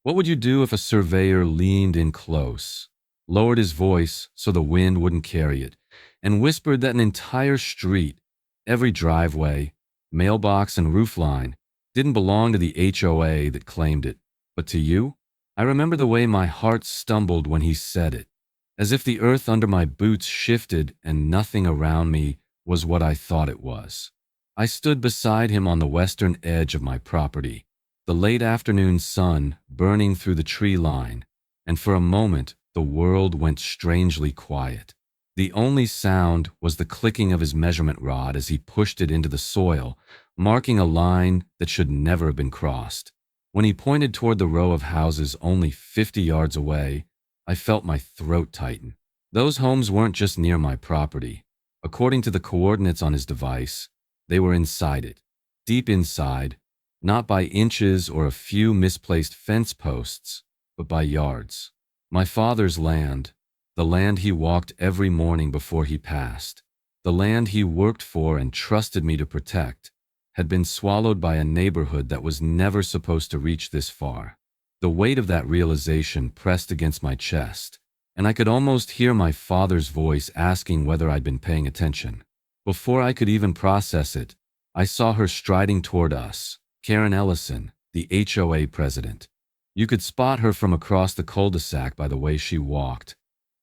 What would you do if a surveyor leaned in close, lowered his voice so the wind wouldn't carry it, and whispered that an entire street, every driveway, mailbox, and roofline didn't belong to the HOA that claimed it, but to you? I remember the way my heart stumbled when he said it, as if the earth under my boots shifted and nothing around me was what I thought it was. I stood beside him on the western edge of my property, the late afternoon sun burning through the tree line, and for a moment the world went strangely quiet. The only sound was the clicking of his measurement rod as he pushed it into the soil, marking a line that should never have been crossed. When he pointed toward the row of houses only 50 yards away, I felt my throat tighten. Those homes weren't just near my property. According to the coordinates on his device, they were inside it, deep inside, not by inches or a few misplaced fence posts, but by yards. My father's land, the land he walked every morning before he passed, the land he worked for and trusted me to protect, had been swallowed by a neighborhood that was never supposed to reach this far. The weight of that realization pressed against my chest, and I could almost hear my father's voice asking whether I'd been paying attention. Before I could even process it, I saw her striding toward us, Karen Ellison, the HOA president. You could spot her from across the cul-de-sac by the way she walked,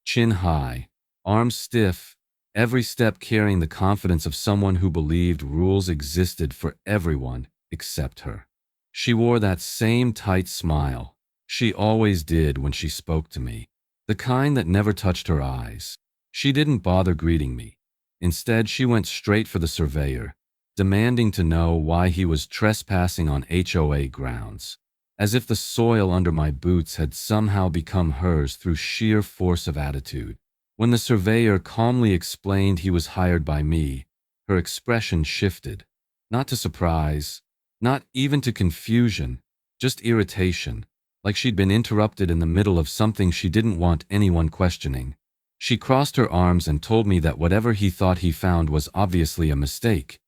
chin high, arms stiff, every step carrying the confidence of someone who believed rules existed for everyone except her. She wore that same tight smile she always did when she spoke to me, the kind that never touched her eyes. She didn't bother greeting me. Instead, she went straight for the surveyor, demanding to know why he was trespassing on HOA grounds, as if the soil under my boots had somehow become hers through sheer force of attitude. When the surveyor calmly explained he was hired by me, her expression shifted, not to surprise, not even to confusion, just irritation, like she'd been interrupted in the middle of something she didn't want anyone questioning. She crossed her arms and told me that whatever he thought he found was obviously a mistake,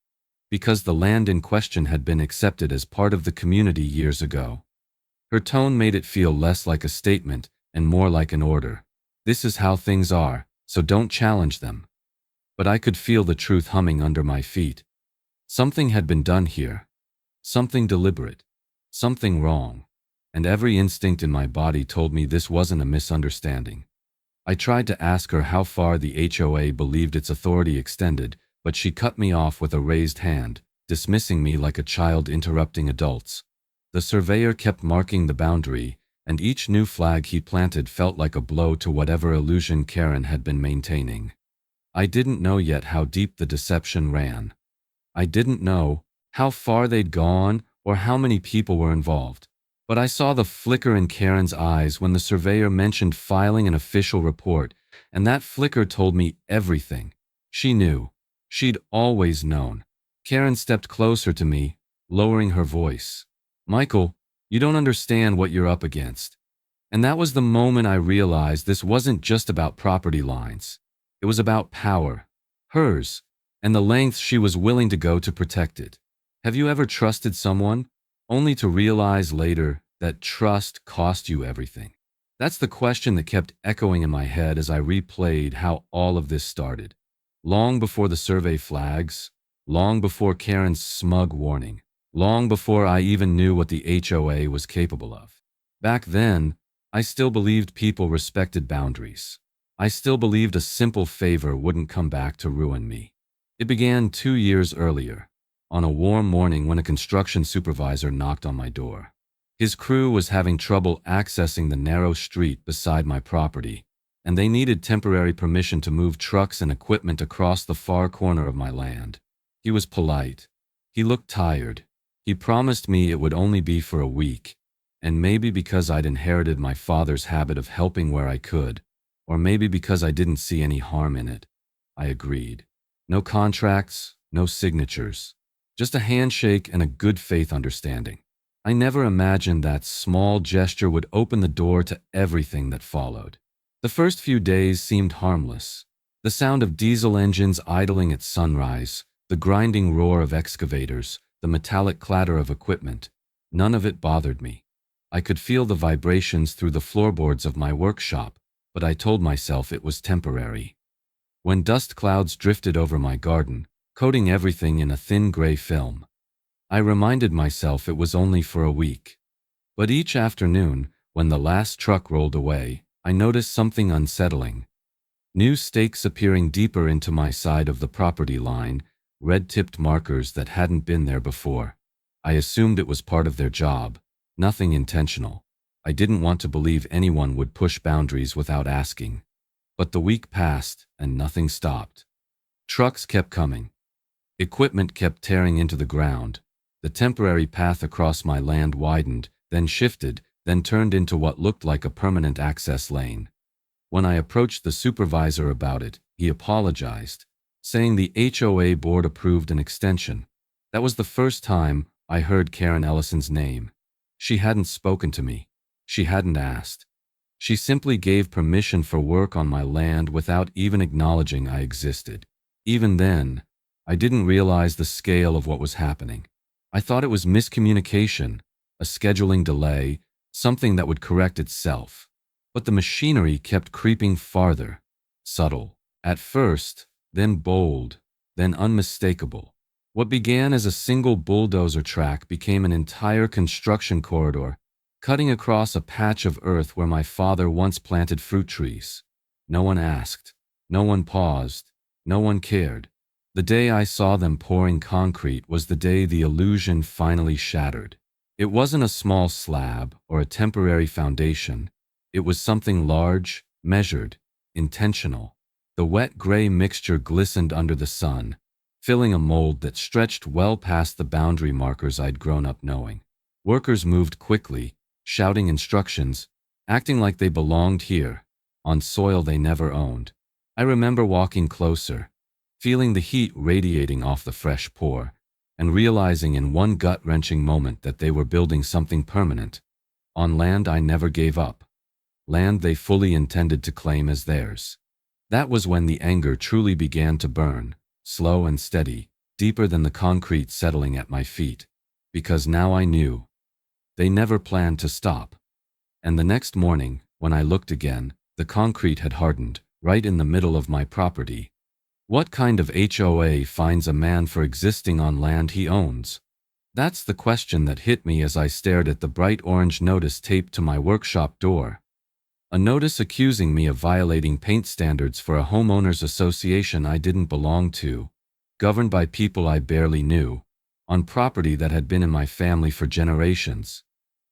because the land in question had been accepted as part of the community years ago. Her tone made it feel less like a statement and more like an order. This is how things are, so don't challenge them. But I could feel the truth humming under my feet. Something had been done here. Something deliberate. Something wrong. And every instinct in my body told me this wasn't a misunderstanding. I tried to ask her how far the HOA believed its authority extended, but she cut me off with a raised hand, dismissing me like a child interrupting adults. The surveyor kept marking the boundary, and each new flag he planted felt like a blow to whatever illusion Karen had been maintaining. I didn't know yet how deep the deception ran. I didn't know how far they'd gone or how many people were involved. But I saw the flicker in Karen's eyes when the surveyor mentioned filing an official report, and that flicker told me everything. She knew. She'd always known. Karen stepped closer to me, lowering her voice. "Michael, you don't understand what you're up against." And that was the moment I realized this wasn't just about property lines. It was about power, hers, and the lengths she was willing to go to protect it. Have you ever trusted someone, only to realize later that trust cost you everything? That's the question that kept echoing in my head as I replayed how all of this started. Long before the survey flags, long before Karen's smug warning, long before I even knew what the HOA was capable of. Back then, I still believed people respected boundaries. I still believed a simple favor wouldn't come back to ruin me. It began 2 years earlier, on a warm morning when a construction supervisor knocked on my door. His crew was having trouble accessing the narrow street beside my property, and they needed temporary permission to move trucks and equipment across the far corner of my land. He was polite. He looked tired. He promised me it would only be for a week, and maybe because I'd inherited my father's habit of helping where I could, or maybe because I didn't see any harm in it, I agreed. No contracts, no signatures. Just a handshake and a good faith understanding. I never imagined that small gesture would open the door to everything that followed. The first few days seemed harmless. The sound of diesel engines idling at sunrise, the grinding roar of excavators, the metallic clatter of equipment, none of it bothered me. I could feel the vibrations through the floorboards of my workshop, but I told myself it was temporary. When dust clouds drifted over my garden, coating everything in a thin gray film, I reminded myself it was only for a week. But each afternoon, when the last truck rolled away, I noticed something unsettling. New stakes appearing deeper into my side of the property line, red-tipped markers that hadn't been there before. I assumed it was part of their job, nothing intentional. I didn't want to believe anyone would push boundaries without asking. But the week passed, and nothing stopped. Trucks kept coming. Equipment kept tearing into the ground. The temporary path across my land widened, then shifted, then turned into what looked like a permanent access lane. When I approached the supervisor about it, he apologized, saying the HOA board approved an extension. That was the first time I heard Karen Ellison's name. She hadn't spoken to me. She hadn't asked. She simply gave permission for work on my land without even acknowledging I existed. Even then, I didn't realize the scale of what was happening. I thought it was miscommunication, a scheduling delay, something that would correct itself. But the machinery kept creeping farther, subtle, at first, then bold, then unmistakable. What began as a single bulldozer track became an entire construction corridor, cutting across a patch of earth where my father once planted fruit trees. No one asked, no one paused, no one cared. The day I saw them pouring concrete was the day the illusion finally shattered. It wasn't a small slab or a temporary foundation. It was something large, measured, intentional. The wet gray mixture glistened under the sun, filling a mold that stretched well past the boundary markers I'd grown up knowing. Workers moved quickly, shouting instructions, acting like they belonged here, on soil they never owned. I remember walking closer, feeling the heat radiating off the fresh pour, and realizing in one gut-wrenching moment that they were building something permanent, on land I never gave up, land they fully intended to claim as theirs. That was when the anger truly began to burn, slow and steady, deeper than the concrete settling at my feet, because now I knew. They never planned to stop. And the next morning, when I looked again, the concrete had hardened, right in the middle of my property. What kind of HOA finds a man for existing on land he owns? That's the question that hit me as I stared at the bright orange notice taped to my workshop door. A notice accusing me of violating paint standards for a homeowners association I didn't belong to, governed by people I barely knew, on property that had been in my family for generations.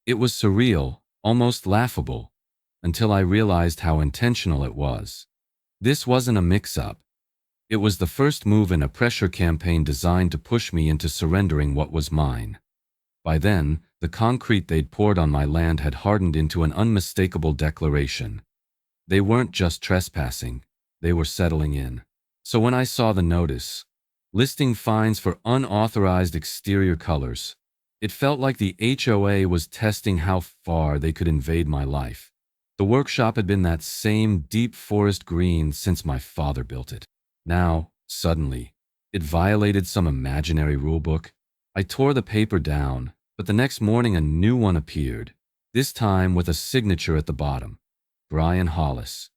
It was surreal, almost laughable, until I realized how intentional it was. This wasn't a mix-up. It was the first move in a pressure campaign designed to push me into surrendering what was mine. By then, the concrete they'd poured on my land had hardened into an unmistakable declaration. They weren't just trespassing, they were settling in. So when I saw the notice, listing fines for unauthorized exterior colors, it felt like the HOA was testing how far they could invade my life. The workshop had been that same deep forest green since my father built it. Now, suddenly, it violated some imaginary rulebook. I tore the paper down, but the next morning a new one appeared, this time with a signature at the bottom. Brian Hollis,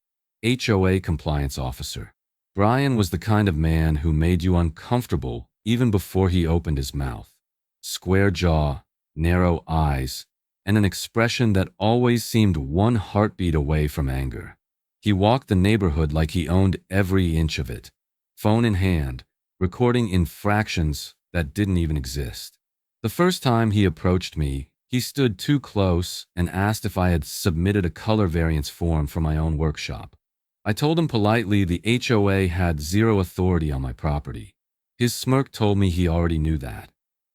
HOA Compliance Officer. Brian was the kind of man who made you uncomfortable even before he opened his mouth. Square jaw, narrow eyes, and an expression that always seemed one heartbeat away from anger. He walked the neighborhood like he owned every inch of it, phone in hand, recording infractions that didn't even exist. The first time he approached me, he stood too close and asked if I had submitted a color variance form for my own workshop. I told him politely the HOA had zero authority on my property. His smirk told me he already knew that.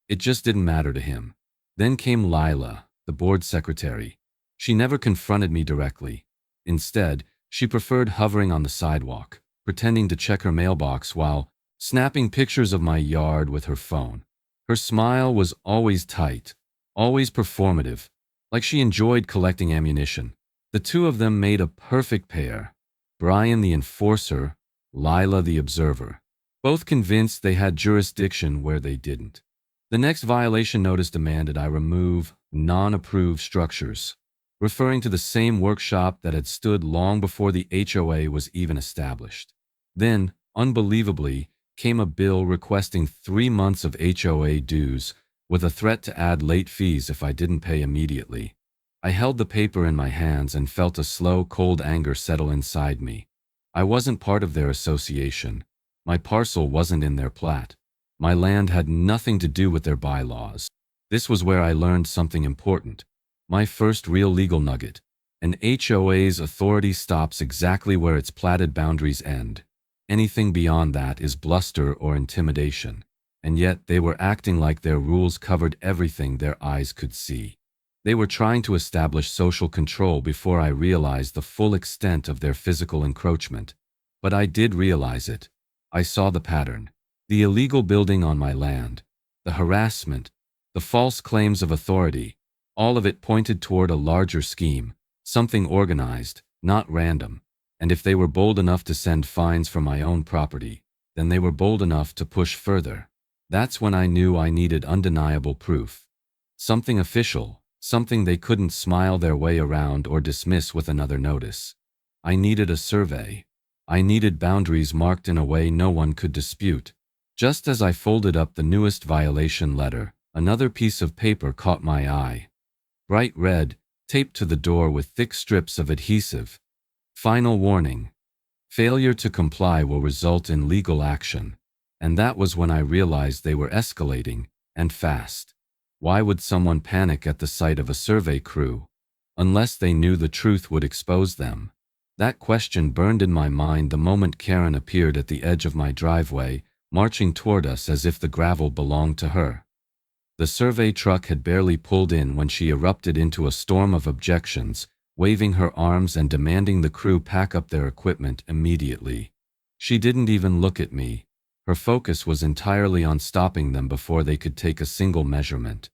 It just didn't matter to him. Then came Lila, the board secretary. She never confronted me directly. Instead, she preferred hovering on the sidewalk, pretending to check her mailbox while snapping pictures of my yard with her phone. Her smile was always tight, always performative, like she enjoyed collecting ammunition. The two of them made a perfect pair. Brian the enforcer, Lila the observer. Both convinced they had jurisdiction where they didn't. The next violation notice demanded I remove non-approved structures, referring to the same workshop that had stood long before the HOA was even established. Then, unbelievably, came a bill requesting 3 months of HOA dues, with a threat to add late fees if I didn't pay immediately. I held the paper in my hands and felt a slow, cold anger settle inside me. I wasn't part of their association. My parcel wasn't in their plat. My land had nothing to do with their bylaws. This was where I learned something important. My first real legal nugget. An HOA's authority stops exactly where its platted boundaries end. Anything beyond that is bluster or intimidation. And yet they were acting like their rules covered everything their eyes could see. They were trying to establish social control before I realized the full extent of their physical encroachment. But I did realize it. I saw the pattern. The illegal building on my land, the harassment, the false claims of authority, all of it pointed toward a larger scheme, something organized, not random. And if they were bold enough to send fines for my own property, then they were bold enough to push further. That's when I knew I needed undeniable proof. Something official, something they couldn't smile their way around or dismiss with another notice. I needed a survey. I needed boundaries marked in a way no one could dispute. Just as I folded up the newest violation letter, another piece of paper caught my eye. Bright red, taped to the door with thick strips of adhesive. Final warning. Failure to comply will result in legal action. And that was when I realized they were escalating, and fast. Why would someone panic at the sight of a survey crew? Unless they knew the truth would expose them. That question burned in my mind the moment Karen appeared at the edge of my driveway, marching toward us as if the gravel belonged to her. The survey truck had barely pulled in when she erupted into a storm of objections, waving her arms and demanding the crew pack up their equipment immediately. She didn't even look at me. Her focus was entirely on stopping them before they could take a single measurement.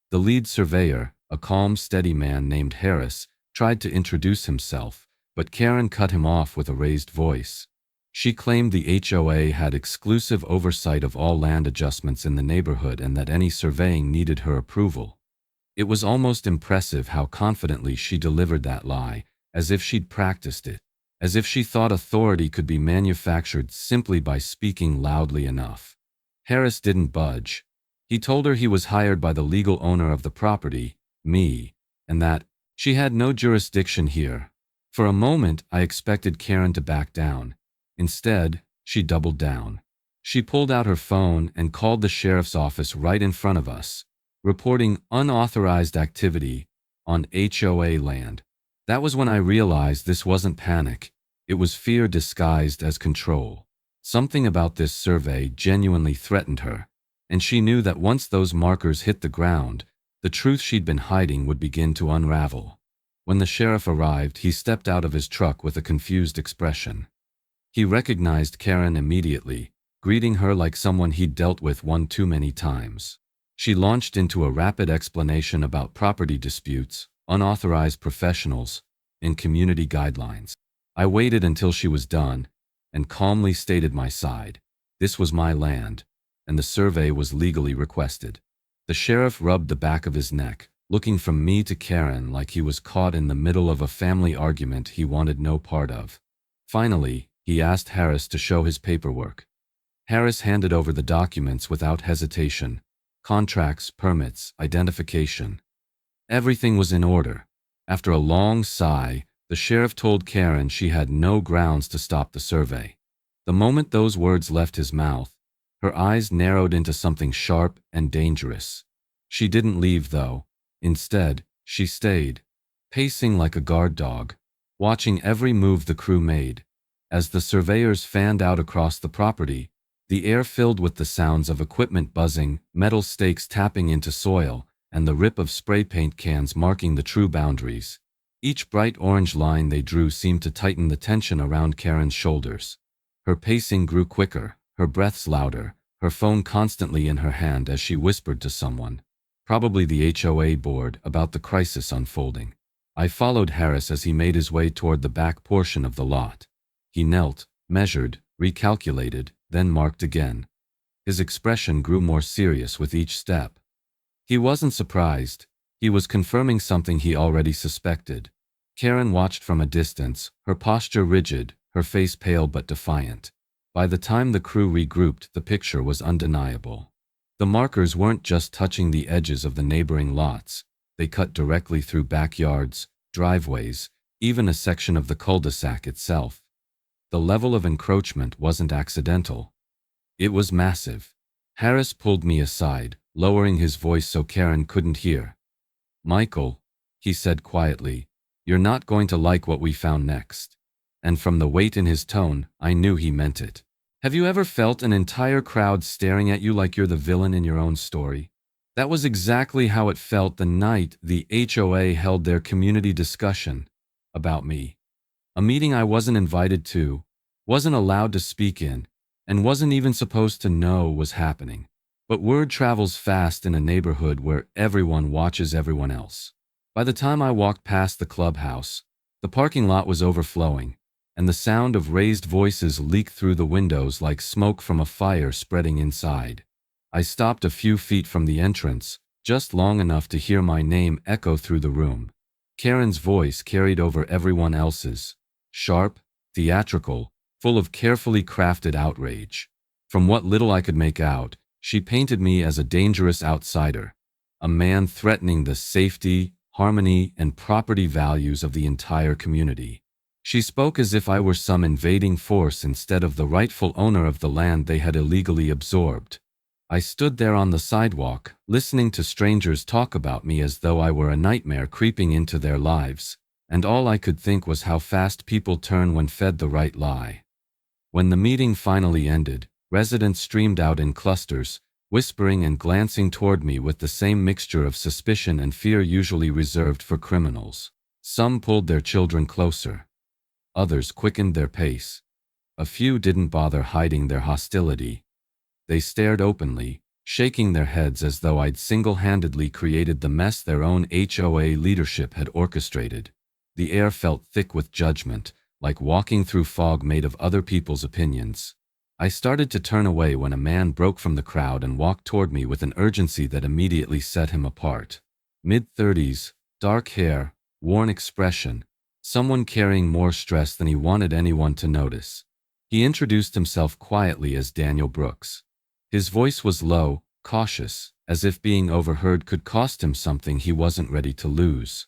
The lead surveyor, a calm, steady man named Harris, tried to introduce himself, but Karen cut him off with a raised voice. She claimed the HOA had exclusive oversight of all land adjustments in the neighborhood and that any surveying needed her approval. It was almost impressive how confidently she delivered that lie, as if she'd practiced it, as if she thought authority could be manufactured simply by speaking loudly enough. Harris didn't budge. He told her he was hired by the legal owner of the property, me, and that she had no jurisdiction here. For a moment, I expected Karen to back down. Instead, she doubled down. She pulled out her phone and called the sheriff's office right in front of us, reporting unauthorized activity on HOA land. That was when I realized this wasn't panic. It was fear disguised as control. Something about this survey genuinely threatened her, and she knew that once those markers hit the ground, the truth she'd been hiding would begin to unravel. When the sheriff arrived, he stepped out of his truck with a confused expression. He recognized Karen immediately, greeting her like someone he'd dealt with one too many times. She launched into a rapid explanation about property disputes, unauthorized professionals, and community guidelines. I waited until she was done and calmly stated my side. This was my land, and the survey was legally requested. The sheriff rubbed the back of his neck, looking from me to Karen like he was caught in the middle of a family argument he wanted no part of. Finally, he asked Harris to show his paperwork. Harris handed over the documents without hesitation. Contracts, permits, identification. Everything was in order. After a long sigh, the sheriff told Karen she had no grounds to stop the survey. The moment those words left his mouth, her eyes narrowed into something sharp and dangerous. She didn't leave, though. Instead, she stayed, pacing like a guard dog, watching every move the crew made. As the surveyors fanned out across the property, the air filled with the sounds of equipment buzzing, metal stakes tapping into soil, and the rip of spray paint cans marking the true boundaries. Each bright orange line they drew seemed to tighten the tension around Karen's shoulders. Her pacing grew quicker, her breaths louder, her phone constantly in her hand as she whispered to someone, probably the HOA board, about the crisis unfolding. I followed Harris as he made his way toward the back portion of the lot. He knelt, measured, recalculated, then marked again. His expression grew more serious with each step. He wasn't surprised. He was confirming something he already suspected. Karen watched from a distance, her posture rigid, her face pale but defiant. By the time the crew regrouped, the picture was undeniable. The markers weren't just touching the edges of the neighboring lots. They cut directly through backyards, driveways, even a section of the cul-de-sac itself. The level of encroachment wasn't accidental. It was massive. Harris pulled me aside, lowering his voice so Karen couldn't hear. "Michael," he said quietly, "you're not going to like what we found next." And from the weight in his tone, I knew he meant it. Have you ever felt an entire crowd staring at you like you're the villain in your own story? That was exactly how it felt the night the HOA held their community discussion about me. A meeting I wasn't invited to, wasn't allowed to speak in, and wasn't even supposed to know was happening. But word travels fast in a neighborhood where everyone watches everyone else. By the time I walked past the clubhouse, the parking lot was overflowing, and the sound of raised voices leaked through the windows like smoke from a fire spreading inside. I stopped a few feet from the entrance, just long enough to hear my name echo through the room. Karen's voice carried over everyone else's, sharp, theatrical, full of carefully crafted outrage. From what little I could make out, she painted me as a dangerous outsider, a man threatening the safety, harmony, and property values of the entire community. She spoke as if I were some invading force instead of the rightful owner of the land they had illegally absorbed. I stood there on the sidewalk, listening to strangers talk about me as though I were a nightmare creeping into their lives, and all I could think was how fast people turn when fed the right lie. When the meeting finally ended, residents streamed out in clusters, whispering and glancing toward me with the same mixture of suspicion and fear usually reserved for criminals. Some pulled their children closer. Others quickened their pace. A few didn't bother hiding their hostility. They stared openly, shaking their heads as though I'd single-handedly created the mess their own HOA leadership had orchestrated. The air felt thick with judgment, like walking through fog made of other people's opinions. I started to turn away when a man broke from the crowd and walked toward me with an urgency that immediately set him apart. Mid-30s, dark hair, worn expression, someone carrying more stress than he wanted anyone to notice. He introduced himself quietly as Daniel Brooks. His voice was low, cautious, as if being overheard could cost him something he wasn't ready to lose.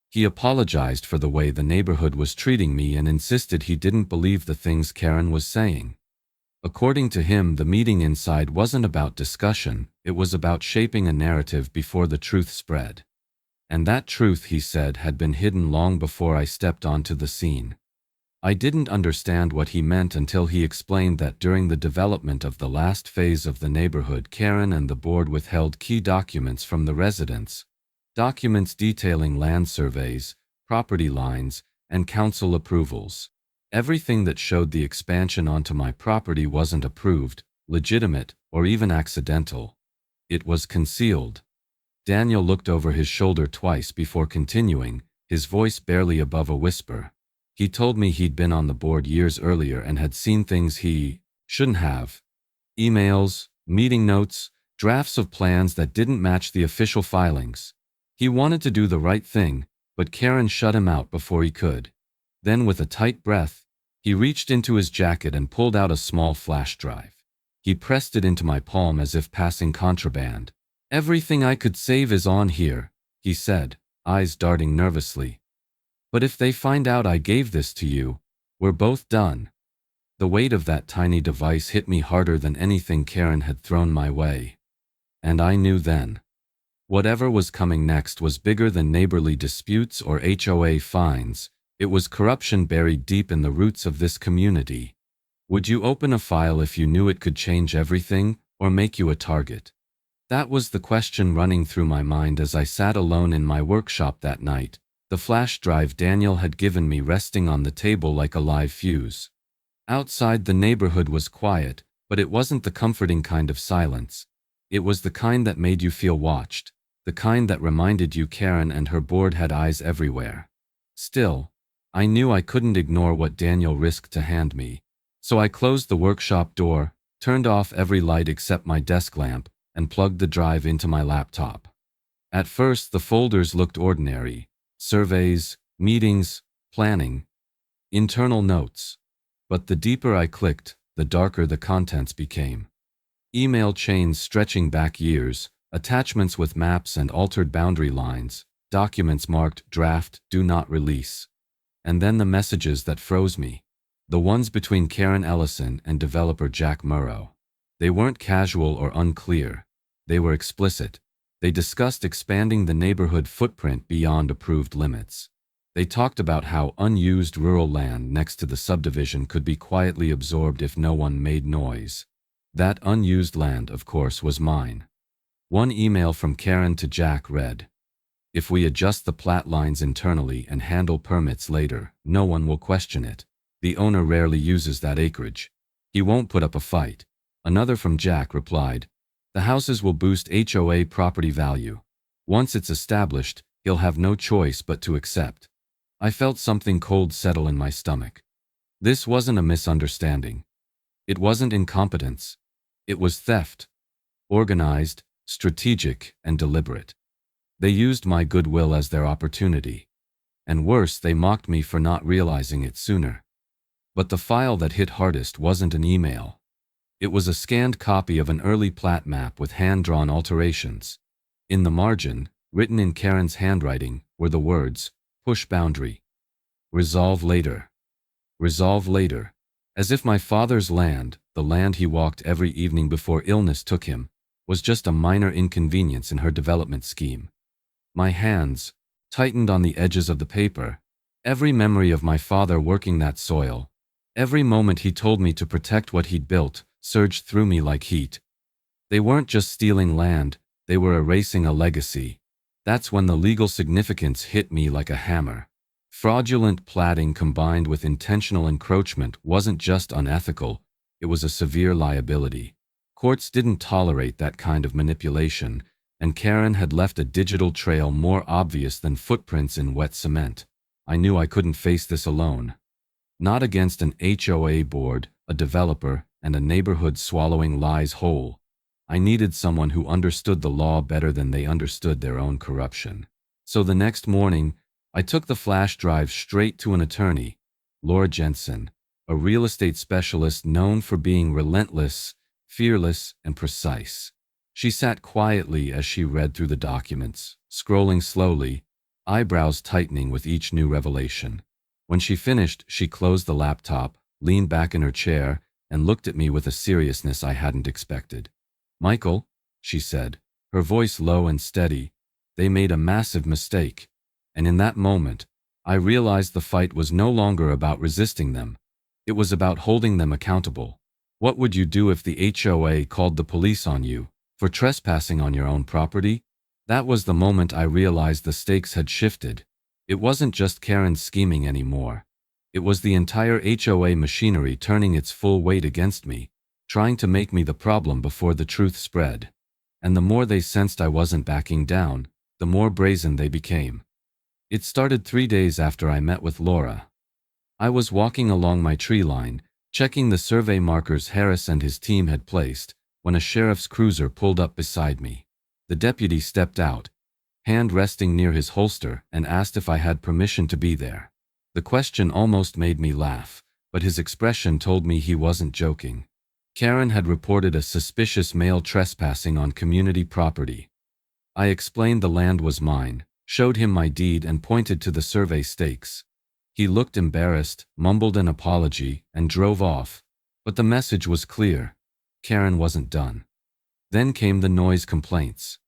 He apologized for the way the neighborhood was treating me and insisted he didn't believe the things Karen was saying. According to him, the meeting inside wasn't about discussion, it was about shaping a narrative before the truth spread. And that truth, he said, had been hidden long before I stepped onto the scene. I didn't understand what he meant until he explained that during the development of the last phase of the neighborhood, Karen and the board withheld key documents from the residents. Documents detailing land surveys, property lines, and council approvals. Everything that showed the expansion onto my property wasn't approved, legitimate, or even accidental. It was concealed. Daniel looked over his shoulder twice before continuing, his voice barely above a whisper. He told me he'd been on the board years earlier and had seen things he shouldn't have. Emails, meeting notes, drafts of plans that didn't match the official filings. He wanted to do the right thing, but Karen shut him out before he could. Then, with a tight breath, he reached into his jacket and pulled out a small flash drive. He pressed it into my palm as if passing contraband. "Everything I could save is on here," he said, eyes darting nervously. "But if they find out I gave this to you, we're both done." The weight of that tiny device hit me harder than anything Karen had thrown my way. And I knew then. Whatever was coming next was bigger than neighborly disputes or HOA fines. It was corruption buried deep in the roots of this community. Would you open a file if you knew it could change everything, or make you a target? That was the question running through my mind as I sat alone in my workshop that night, the flash drive Daniel had given me resting on the table like a live fuse. Outside, the neighborhood was quiet, but it wasn't the comforting kind of silence. It was the kind that made you feel watched, the kind that reminded you Karen and her board had eyes everywhere. Still, I knew I couldn't ignore what Daniel risked to hand me, so I closed the workshop door, turned off every light except my desk lamp, and plugged the drive into my laptop. At first, the folders looked ordinary: surveys, meetings, planning, internal notes. But the deeper I clicked, the darker the contents became. Email chains stretching back years, attachments with maps and altered boundary lines, documents marked draft, do not release. And then the messages that froze me. The ones between Karen Ellison and developer Jack Murrow. They weren't casual or unclear. They were explicit. They discussed expanding the neighborhood footprint beyond approved limits. They talked about how unused rural land next to the subdivision could be quietly absorbed if no one made noise. That unused land, of course, was mine. One email from Karen to Jack read, "If we adjust the plat lines internally and handle permits later, no one will question it. The owner rarely uses that acreage. He won't put up a fight." Another from Jack replied, "The houses will boost HOA property value. Once it's established, he'll have no choice but to accept." I felt something cold settle in my stomach. This wasn't a misunderstanding. It wasn't incompetence. It was theft. Organized, strategic, and deliberate. They used my goodwill as their opportunity. And worse, they mocked me for not realizing it sooner. But the file that hit hardest wasn't an email. It was a scanned copy of an early plat map with hand-drawn alterations. In the margin, written in Karen's handwriting, were the words, "Push boundary. Resolve later. Resolve later." As if my father's land, the land he walked every evening before illness took him, was just a minor inconvenience in her development scheme. My hands tightened on the edges of the paper. Every memory of my father working that soil, every moment he told me to protect what he'd built, surged through me like heat. They weren't just stealing land, they were erasing a legacy. That's when the legal significance hit me like a hammer. Fraudulent platting combined with intentional encroachment wasn't just unethical, it was a severe liability. Courts didn't tolerate that kind of manipulation, and Karen had left a digital trail more obvious than footprints in wet cement. I knew I couldn't face this alone. Not against an HOA board, a developer, and a neighborhood swallowing lies whole. I needed someone who understood the law better than they understood their own corruption. So the next morning, I took the flash drive straight to an attorney, Laura Jensen, a real estate specialist known for being relentless, fearless, and precise. She sat quietly as she read through the documents, scrolling slowly, eyebrows tightening with each new revelation. When she finished, she closed the laptop, leaned back in her chair, and looked at me with a seriousness I hadn't expected. "Michael," she said, her voice low and steady, "they made a massive mistake." And in that moment, I realized the fight was no longer about resisting them. It was about holding them accountable. What would you do if the HOA called the police on you for trespassing on your own property? That was the moment I realized the stakes had shifted. It wasn't just Karen scheming anymore. It was the entire HOA machinery turning its full weight against me, trying to make me the problem before the truth spread. And the more they sensed I wasn't backing down, the more brazen they became. It started 3 days after I met with Laura. I was walking along my tree line, checking the survey markers Harris and his team had placed, when a sheriff's cruiser pulled up beside me. The deputy stepped out, hand resting near his holster, and asked if I had permission to be there. The question almost made me laugh, but his expression told me he wasn't joking. Karen had reported a suspicious male trespassing on community property. I explained the land was mine, showed him my deed, and pointed to the survey stakes. He looked embarrassed, mumbled an apology, and drove off. But the message was clear. Karen wasn't done. Then came the noise complaints.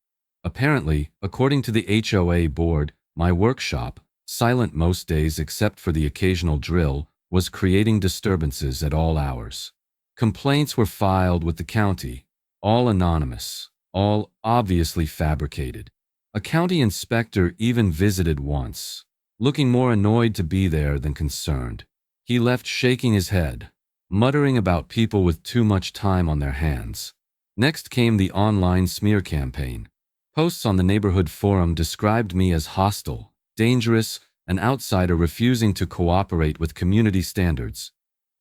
Apparently, according to the HOA board, my workshop, silent most days except for the occasional drill, was creating disturbances at all hours. Complaints were filed with the county, all anonymous, all obviously fabricated. A county inspector even visited once, looking more annoyed to be there than concerned. He left shaking his head, muttering about people with too much time on their hands. Next came the online smear campaign. Posts on the neighborhood forum described me as hostile, dangerous, an outsider refusing to cooperate with community standards.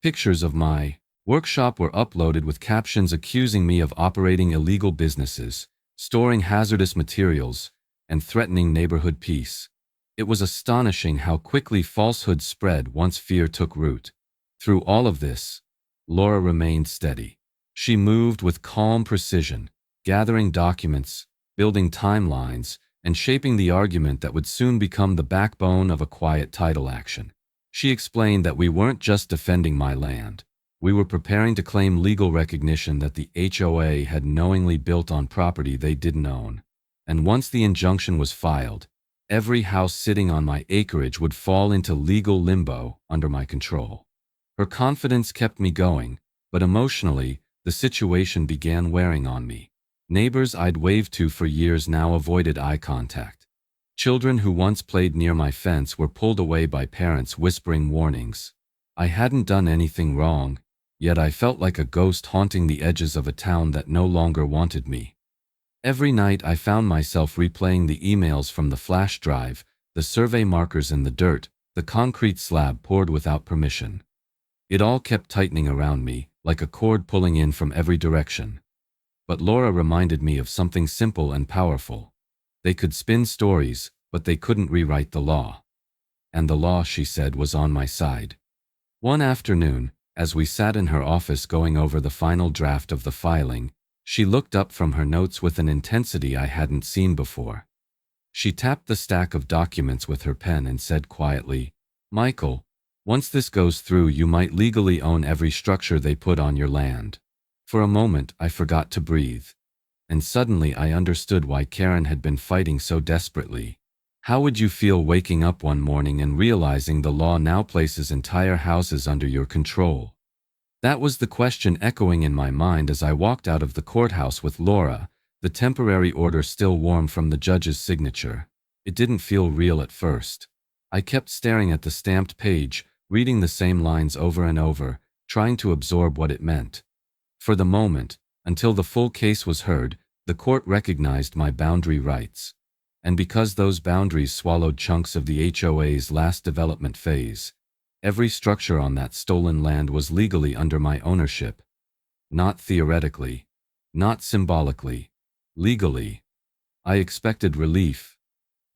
Pictures of my workshop were uploaded with captions accusing me of operating illegal businesses, storing hazardous materials, and threatening neighborhood peace. It was astonishing how quickly falsehood spread once fear took root. Through all of this, Laura remained steady. She moved with calm precision, gathering documents, building timelines, and shaping the argument that would soon become the backbone of a quiet title action. She explained that we weren't just defending my land. We were preparing to claim legal recognition that the HOA had knowingly built on property they didn't own. And once the injunction was filed, every house sitting on my acreage would fall into legal limbo under my control. Her confidence kept me going, but emotionally, the situation began wearing on me. Neighbors I'd waved to for years now avoided eye contact. Children who once played near my fence were pulled away by parents whispering warnings. I hadn't done anything wrong, yet I felt like a ghost haunting the edges of a town that no longer wanted me. Every night I found myself replaying the emails from the flash drive, the survey markers in the dirt, the concrete slab poured without permission. It all kept tightening around me, like a cord pulling in from every direction. But Laura reminded me of something simple and powerful. They could spin stories, but they couldn't rewrite the law. And the law, she said, was on my side. One afternoon, as we sat in her office going over the final draft of the filing, she looked up from her notes with an intensity I hadn't seen before. She tapped the stack of documents with her pen and said quietly, "Michael, once this goes through, you might legally own every structure they put on your land." For a moment, I forgot to breathe. And suddenly I understood why Karen had been fighting so desperately. How would you feel waking up one morning and realizing the law now places entire houses under your control? That was the question echoing in my mind as I walked out of the courthouse with Laura, the temporary order still warm from the judge's signature. It didn't feel real at first. I kept staring at the stamped page, reading the same lines over and over, trying to absorb what it meant. For the moment, until the full case was heard, the court recognized my boundary rights. And because those boundaries swallowed chunks of the HOA's last development phase, every structure on that stolen land was legally under my ownership. Not theoretically, not symbolically, legally. I expected relief,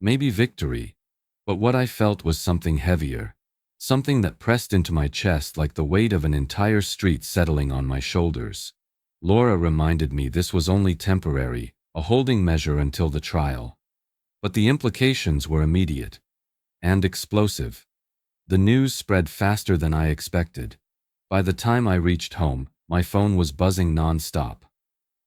maybe victory, but what I felt was something heavier, something that pressed into my chest like the weight of an entire street settling on my shoulders. Laura reminded me this was only temporary, a holding measure until the trial. But the implications were immediate and explosive. The news spread faster than I expected. By the time I reached home, my phone was buzzing non-stop.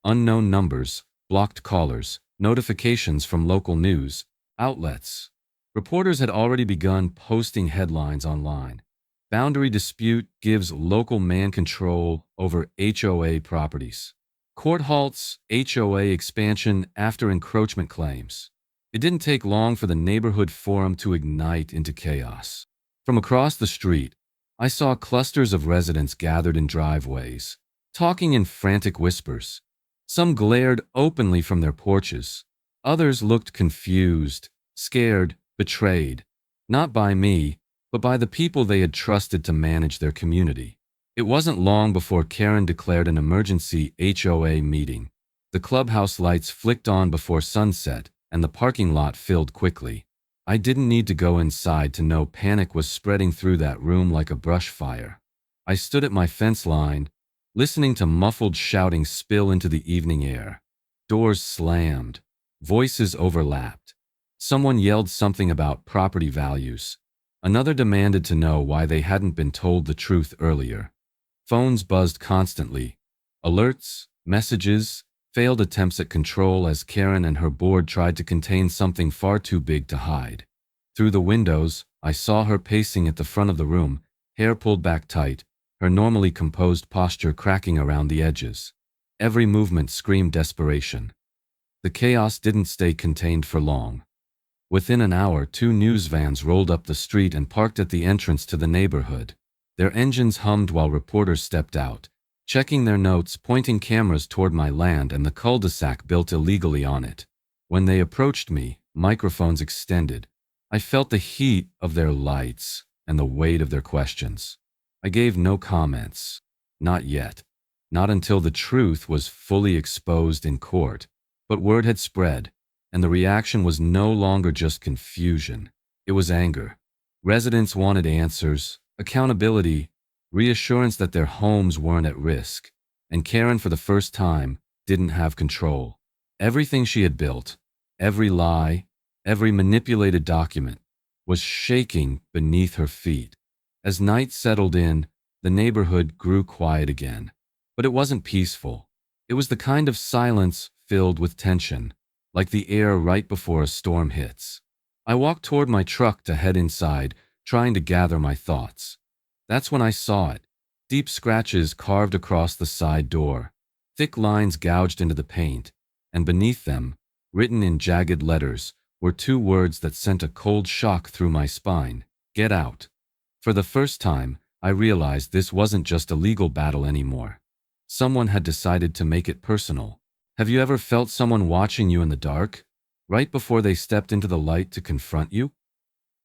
Unknown numbers, blocked callers, notifications from local news outlets. Reporters had already begun posting headlines online. Boundary dispute gives local man control over HOA properties. Court halts HOA expansion after encroachment claims. It didn't take long for the neighborhood forum to ignite into chaos. From across the street, I saw clusters of residents gathered in driveways, talking in frantic whispers. Some glared openly from their porches. Others looked confused, scared, betrayed. Not by me, but by the people they had trusted to manage their community. It wasn't long before Karen declared an emergency HOA meeting. The clubhouse lights flicked on before sunset, and the parking lot filled quickly. I didn't need to go inside to know panic was spreading through that room like a brush fire. I stood at my fence line, listening to muffled shouting spill into the evening air. Doors slammed. Voices overlapped. Someone yelled something about property values. Another demanded to know why they hadn't been told the truth earlier. Phones buzzed constantly. Alerts, messages, failed attempts at control as Karen and her board tried to contain something far too big to hide. Through the windows, I saw her pacing at the front of the room, hair pulled back tight, her normally composed posture cracking around the edges. Every movement screamed desperation. The chaos didn't stay contained for long. Within an hour, 2 news vans rolled up the street and parked at the entrance to the neighborhood. Their engines hummed while reporters stepped out, checking their notes, pointing cameras toward my land and the cul-de-sac built illegally on it. When they approached me, microphones extended. I felt the heat of their lights and the weight of their questions. I gave no comments. Not yet. Not until the truth was fully exposed in court. But word had spread. and the reaction was no longer just confusion. It was anger. Residents wanted answers, accountability, reassurance that their homes weren't at risk, and Karen, for the first time, didn't have control. Everything she had built, every lie, every manipulated document, was shaking beneath her feet. As night settled in, the neighborhood grew quiet again. But it wasn't peaceful. It was the kind of silence filled with tension, like the air right before a storm hits. I walked toward my truck to head inside, trying to gather my thoughts. That's when I saw it. Deep scratches carved across the side door, thick lines gouged into the paint, and beneath them, written in jagged letters, were two words that sent a cold shock through my spine: "Get out." For the first time, I realized this wasn't just a legal battle anymore. Someone had decided to make it personal. Have you ever felt someone watching you in the dark, right before they stepped into the light to confront you?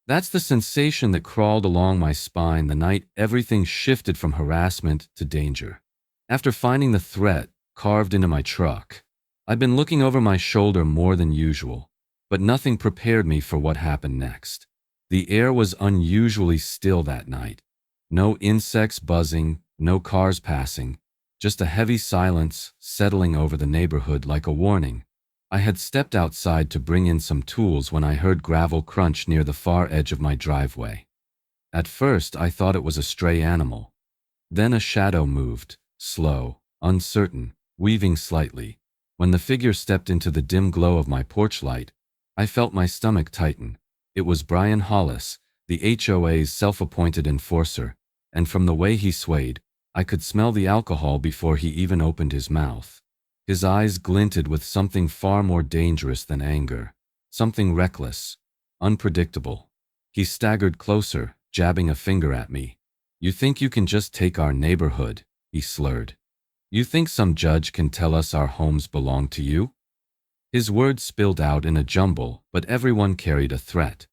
That's the sensation that crawled along my spine the night everything shifted from harassment to danger. After finding the threat carved into my truck, I'd been looking over my shoulder more than usual, but nothing prepared me for what happened next. The air was unusually still that night. No insects buzzing, no cars passing, just a heavy silence settling over the neighborhood like a warning. I had stepped outside to bring in some tools when I heard gravel crunch near the far edge of my driveway. At first, I thought it was a stray animal. Then a shadow moved, slow, uncertain, weaving slightly. When the figure stepped into the dim glow of my porch light, I felt my stomach tighten. It was Brian Hollis, the HOA's self-appointed enforcer, and from the way he swayed, I could smell the alcohol before he even opened his mouth. His eyes glinted with something far more dangerous than anger, something reckless, unpredictable. He staggered closer, jabbing a finger at me. "You think you can just take our neighborhood?" he slurred. "You think some judge can tell us our homes belong to you?" His words spilled out in a jumble, but everyone carried a threat.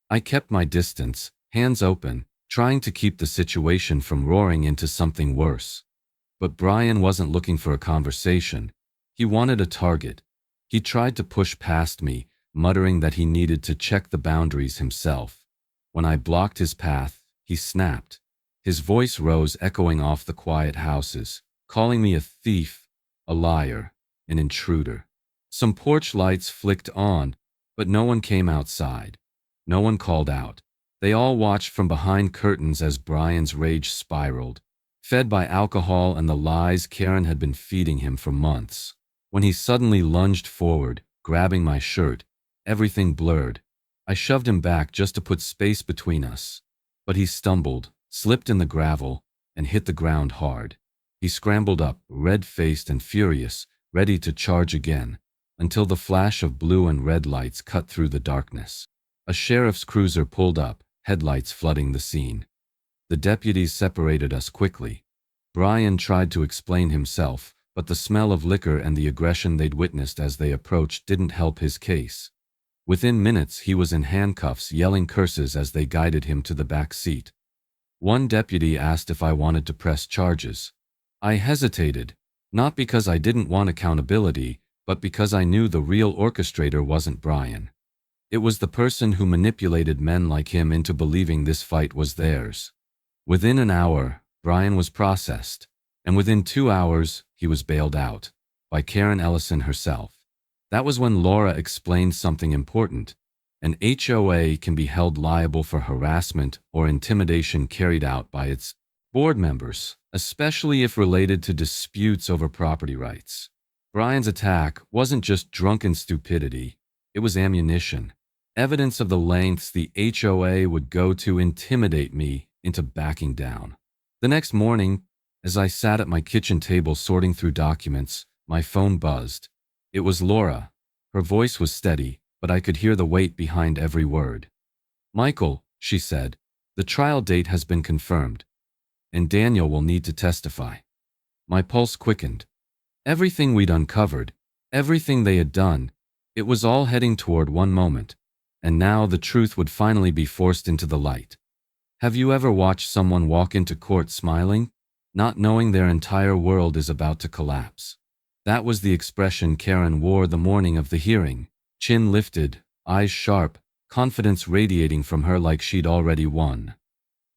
I kept my distance, hands open, trying to keep the situation from roaring into something worse. But Brian wasn't looking for a conversation. He wanted a target. He tried to push past me, muttering that he needed to check the boundaries himself. When I blocked his path, he snapped. His voice rose, echoing off the quiet houses, calling me a thief, a liar, an intruder. Some porch lights flicked on, but no one came outside. No one called out. They all watched from behind curtains as Brian's rage spiraled, fed by alcohol and the lies Karen had been feeding him for months. When he suddenly lunged forward, grabbing my shirt, everything blurred. I shoved him back just to put space between us. But he stumbled, slipped in the gravel, and hit the ground hard. He scrambled up, red-faced and furious, ready to charge again, until the flash of blue and red lights cut through the darkness. A sheriff's cruiser pulled up, headlights flooding the scene. The deputies separated us quickly. Brian tried to explain himself, but the smell of liquor and the aggression they'd witnessed as they approached didn't help his case. Within minutes, he was in handcuffs, yelling curses as they guided him to the back seat. One deputy asked if I wanted to press charges. I hesitated, not because I didn't want accountability, but because I knew the real orchestrator wasn't Brian. It was the person who manipulated men like him into believing this fight was theirs. Within an hour, Brian was processed, and within 2 hours, he was bailed out by Karen Ellison herself. That was when Laura explained something important. An HOA can be held liable for harassment or intimidation carried out by its board members, especially if related to disputes over property rights. Brian's attack wasn't just drunken stupidity, it was ammunition. Evidence of the lengths the HOA would go to intimidate me into backing down. The next morning, as I sat at my kitchen table sorting through documents, my phone buzzed. It was Laura. Her voice was steady, but I could hear the weight behind every word. "Michael," she said, "the trial date has been confirmed, and Daniel will need to testify." My pulse quickened. Everything we'd uncovered, everything they had done, it was all heading toward one moment. And now the truth would finally be forced into the light. Have you ever watched someone walk into court smiling, not knowing their entire world is about to collapse? That was the expression Karen wore the morning of the hearing, Chin lifted, eyes sharp, confidence radiating from her like she'd already won.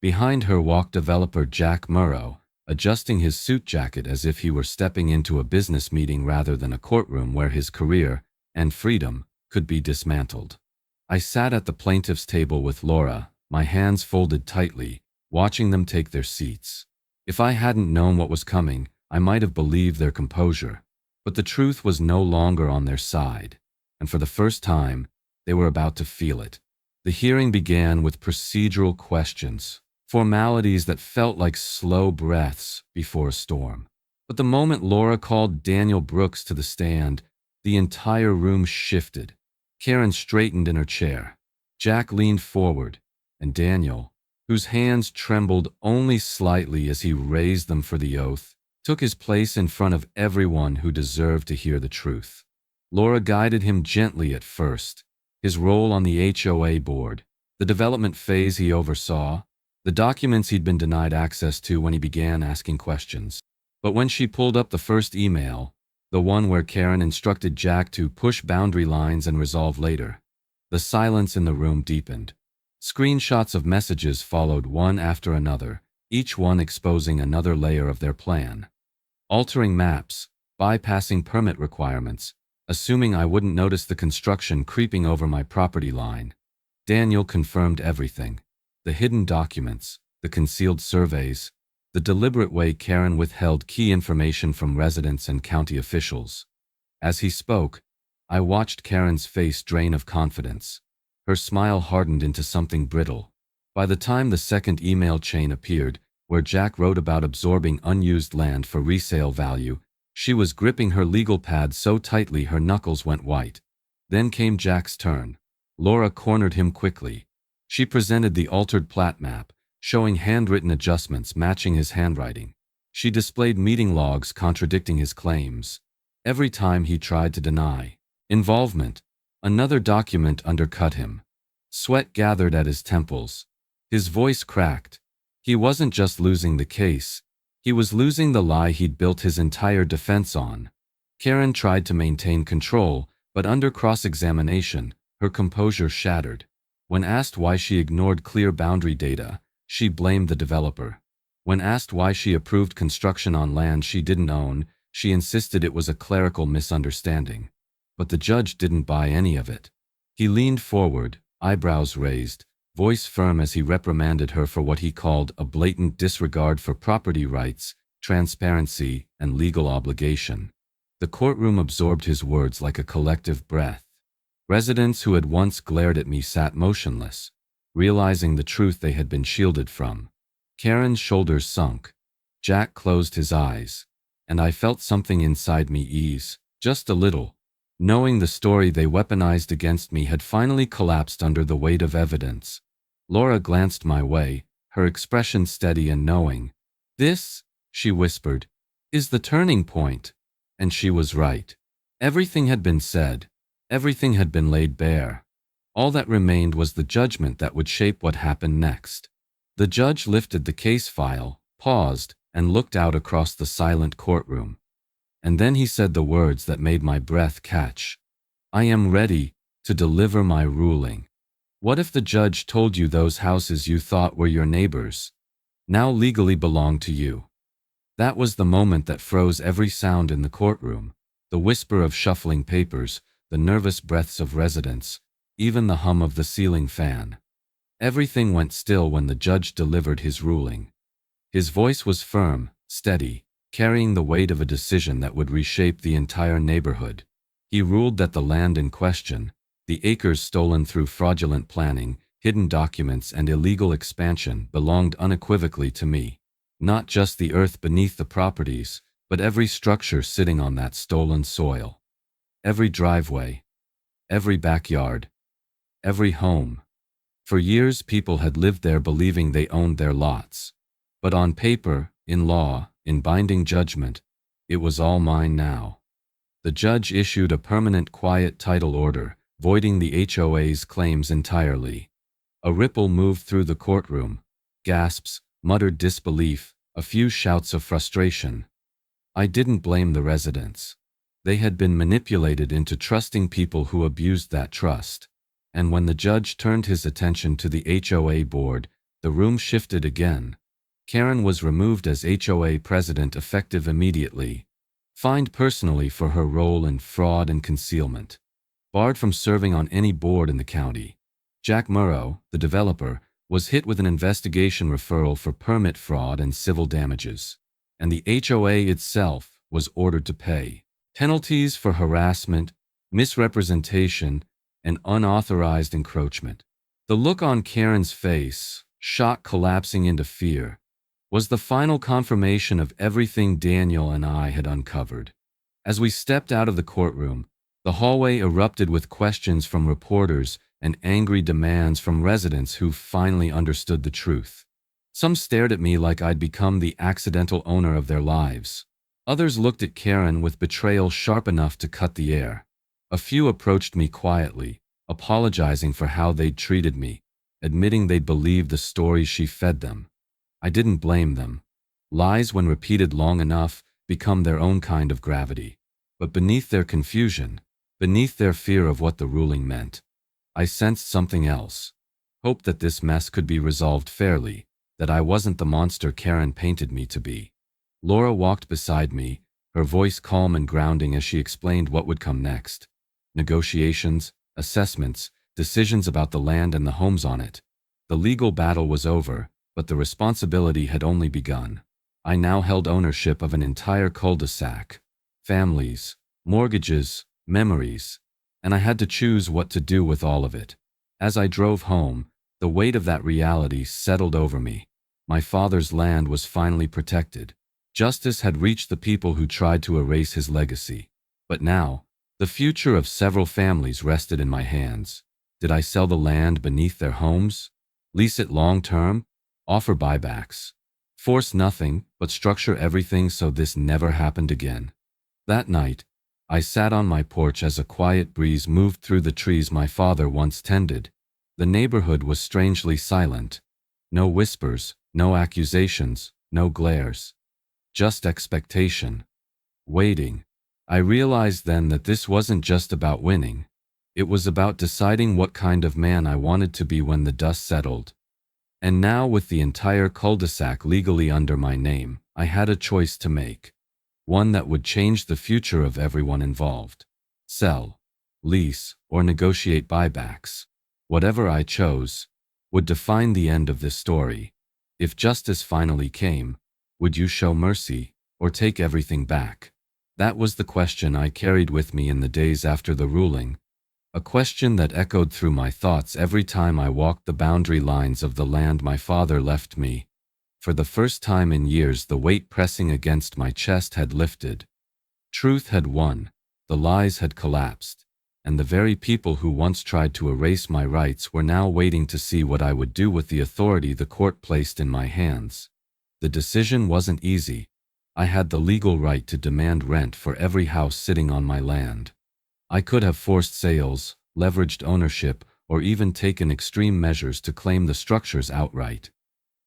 Behind her walked developer Jack Murrow, adjusting his suit jacket as if he were stepping into a business meeting rather than a courtroom where his career and freedom could be dismantled. I sat at the plaintiff's table with Laura, my hands folded tightly, watching them take their seats. If I hadn't known what was coming, I might have believed their composure. But the truth was no longer on their side, and for the first time, they were about to feel it. The hearing began with procedural questions, formalities that felt like slow breaths before a storm. But the moment Laura called Daniel Brooks to the stand, the entire room shifted. Karen straightened in her chair. Jack leaned forward, and Daniel, whose hands trembled only slightly as he raised them for the oath, took his place in front of everyone who deserved to hear the truth. Laura guided him gently at first, his role on the HOA board, the development phase he oversaw, the documents he'd been denied access to when he began asking questions. But when she pulled up the first email, the one where Karen instructed Jack to push boundary lines and resolve later, the silence in the room deepened. Screenshots of messages followed one after another, each one exposing another layer of their plan. Altering maps, bypassing permit requirements, assuming I wouldn't notice the construction creeping over my property line. Daniel confirmed everything. The hidden documents, the concealed surveys, the deliberate way Karen withheld key information from residents and county officials. As he spoke, I watched Karen's face drain of confidence. Her smile hardened into something brittle. By the time the second email chain appeared, where Jack wrote about absorbing unused land for resale value, she was gripping her legal pad so tightly her knuckles went white. Then came Jack's turn. Laura cornered him quickly. She presented the altered plat map, showing handwritten adjustments matching his handwriting. She displayed meeting logs contradicting his claims. Every time he tried to deny involvement, another document undercut him. Sweat gathered at his temples. His voice cracked. He wasn't just losing the case. He was losing the lie he'd built his entire defense on. Karen tried to maintain control, but under cross-examination, her composure shattered. When asked why she ignored clear boundary data, she blamed the developer. When asked why she approved construction on land she didn't own, she insisted it was a clerical misunderstanding. But the judge didn't buy any of it. He leaned forward, eyebrows raised, voice firm as he reprimanded her for what he called a blatant disregard for property rights, transparency, and legal obligation. The courtroom absorbed his words like a collective breath. Residents who had once glared at me sat motionless, realizing the truth they had been shielded from. Karen's shoulders sunk. Jack closed his eyes, and I felt something inside me ease, just a little, knowing the story they weaponized against me had finally collapsed under the weight of evidence. Laura glanced my way, her expression steady and knowing. "This," she whispered, "is the turning point." And she was right. Everything had been said. Everything had been laid bare. All that remained was the judgment that would shape what happened next. The judge lifted the case file, paused, and looked out across the silent courtroom. And then he said the words that made my breath catch. "I am ready to deliver my ruling." What if the judge told you those houses you thought were your neighbors now legally belong to you? That was the moment that froze every sound in the courtroom, the whisper of shuffling papers, the nervous breaths of residents, even the hum of the ceiling fan. Everything went still when the judge delivered his ruling. His voice was firm, steady, carrying the weight of a decision that would reshape the entire neighborhood. He ruled that the land in question, the acres stolen through fraudulent planning, hidden documents, and illegal expansion, belonged unequivocally to me. Not just the earth beneath the properties, but every structure sitting on that stolen soil. Every driveway, every backyard, every home. For years people had lived there believing they owned their lots. But on paper, in law, in binding judgment, it was all mine now. The judge issued a permanent quiet title order, voiding the HOA's claims entirely. A ripple moved through the courtroom. Gasps, muttered disbelief, a few shouts of frustration. I didn't blame the residents. They had been manipulated into trusting people who abused that trust. And when the judge turned his attention to the HOA board, the room shifted again. Karen was removed as HOA president effective immediately, fined personally for her role in fraud and concealment, barred from serving on any board in the county. Jack Murrow, the developer, was hit with an investigation referral for permit fraud and civil damages, and the HOA itself was ordered to pay penalties for harassment, misrepresentation, and unauthorized encroachment. The look on Karen's face, shock collapsing into fear, was the final confirmation of everything Daniel and I had uncovered. As we stepped out of the courtroom, the hallway erupted with questions from reporters and angry demands from residents who finally understood the truth. Some stared at me like I'd become the accidental owner of their lives. Others looked at Karen with betrayal sharp enough to cut the air. A few approached me quietly, apologizing for how they'd treated me, admitting they'd believed the stories she fed them. I didn't blame them. Lies, when repeated long enough, become their own kind of gravity. But beneath their confusion, beneath their fear of what the ruling meant, I sensed something else. Hope that this mess could be resolved fairly, that I wasn't the monster Karen painted me to be. Laura walked beside me, her voice calm and grounding as she explained what would come next. Negotiations, assessments, decisions about the land and the homes on it. The legal battle was over, but the responsibility had only begun. I now held ownership of an entire cul-de-sac, families, mortgages, memories, and I had to choose what to do with all of it. As I drove home, the weight of that reality settled over me. My father's land was finally protected. Justice had reached the people who tried to erase his legacy. But now, the future of several families rested in my hands. Did I sell the land beneath their homes? Lease it long-term? Offer buybacks? Force nothing, but structure everything so this never happened again? That night, I sat on my porch as a quiet breeze moved through the trees my father once tended. The neighborhood was strangely silent. No whispers, no accusations, no glares. Just expectation. Waiting. I realized then that this wasn't just about winning. It was about deciding what kind of man I wanted to be when the dust settled. And now, with the entire cul-de-sac legally under my name, I had a choice to make. One that would change the future of everyone involved. Sell, lease, or negotiate buybacks. Whatever I chose would define the end of this story. If justice finally came, would you show mercy or take everything back? That was the question I carried with me in the days after the ruling. A question that echoed through my thoughts every time I walked the boundary lines of the land my father left me. For the first time in years, the weight pressing against my chest had lifted. Truth had won, the lies had collapsed, and the very people who once tried to erase my rights were now waiting to see what I would do with the authority the court placed in my hands. The decision wasn't easy. I had the legal right to demand rent for every house sitting on my land. I could have forced sales, leveraged ownership, or even taken extreme measures to claim the structures outright.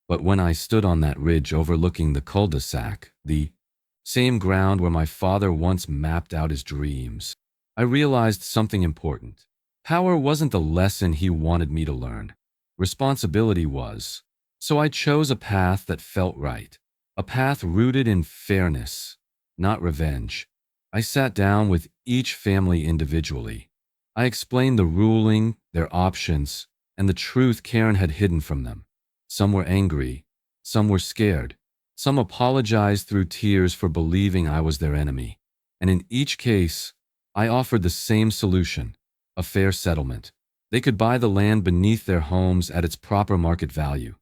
But when I stood on that ridge overlooking the cul-de-sac, the same ground where my father once mapped out his dreams, I realized something important. Power wasn't the lesson he wanted me to learn. Responsibility was. So I chose a path that felt right. A path rooted in fairness, not revenge. I sat down with each family individually. I explained the ruling, their options, and the truth Karen had hidden from them. Some were angry, some were scared, some apologized through tears for believing I was their enemy. And in each case, I offered the same solution, a fair settlement. They could buy the land beneath their homes at its proper market value.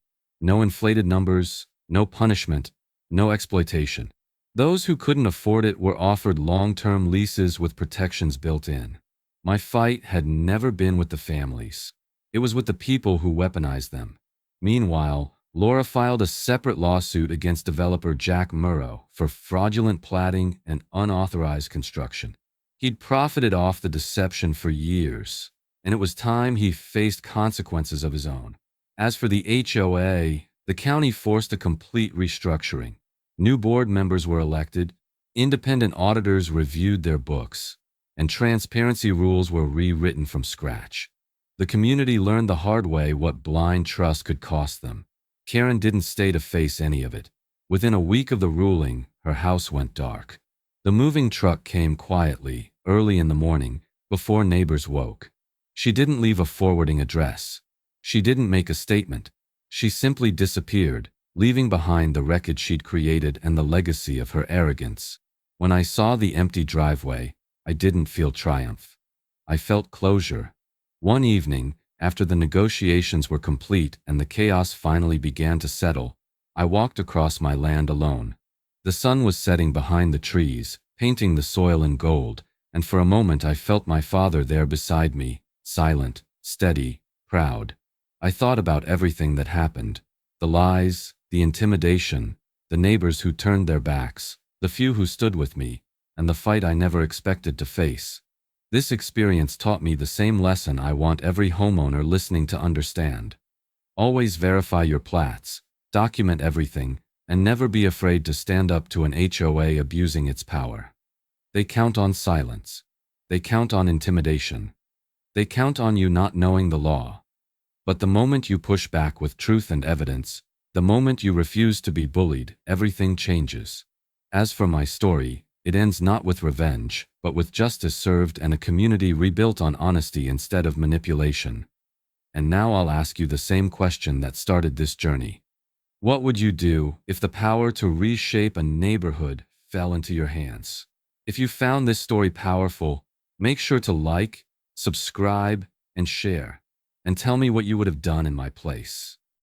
No inflated numbers, no punishment, no exploitation. Those who couldn't afford it were offered long-term leases with protections built in. My fight had never been with the families. It was with the people who weaponized them. Meanwhile, Laura filed a separate lawsuit against developer Jack Murrow for fraudulent platting and unauthorized construction. He'd profited off the deception for years, and it was time he faced consequences of his own. As for the HOA, the county forced a complete restructuring. New board members were elected, Independent auditors reviewed their books, and transparency rules were rewritten from scratch. The community learned the hard way what blind trust could cost them. Karen didn't stay to face any of it. Within a week of the ruling, her house went dark. The moving truck came quietly, early in the morning, before neighbors woke. She didn't leave a forwarding address. She didn't make a statement. She simply disappeared, leaving behind the wreckage she'd created and the legacy of her arrogance. When I saw the empty driveway, I didn't feel triumph. I felt closure. One evening, after the negotiations were complete and the chaos finally began to settle, I walked across my land alone. The sun was setting behind the trees, painting the soil in gold, and for a moment I felt my father there beside me, silent, steady, proud. I thought about everything that happened, the lies, the intimidation, the neighbors who turned their backs, the few who stood with me, and the fight I never expected to face. This experience taught me the same lesson I want every homeowner listening to understand. Always verify your plats, document everything, and never be afraid to stand up to an HOA abusing its power. They count on silence. They count on intimidation. They count on you not knowing the law. But the moment you push back with truth and evidence, the moment you refuse to be bullied, everything changes. As for my story, it ends not with revenge, but with justice served and a community rebuilt on honesty instead of manipulation. And now I'll ask you the same question that started this journey. What would you do if the power to reshape a neighborhood fell into your hands? If you found this story powerful, make sure to like, subscribe, and share. And tell me what you would have done in my place.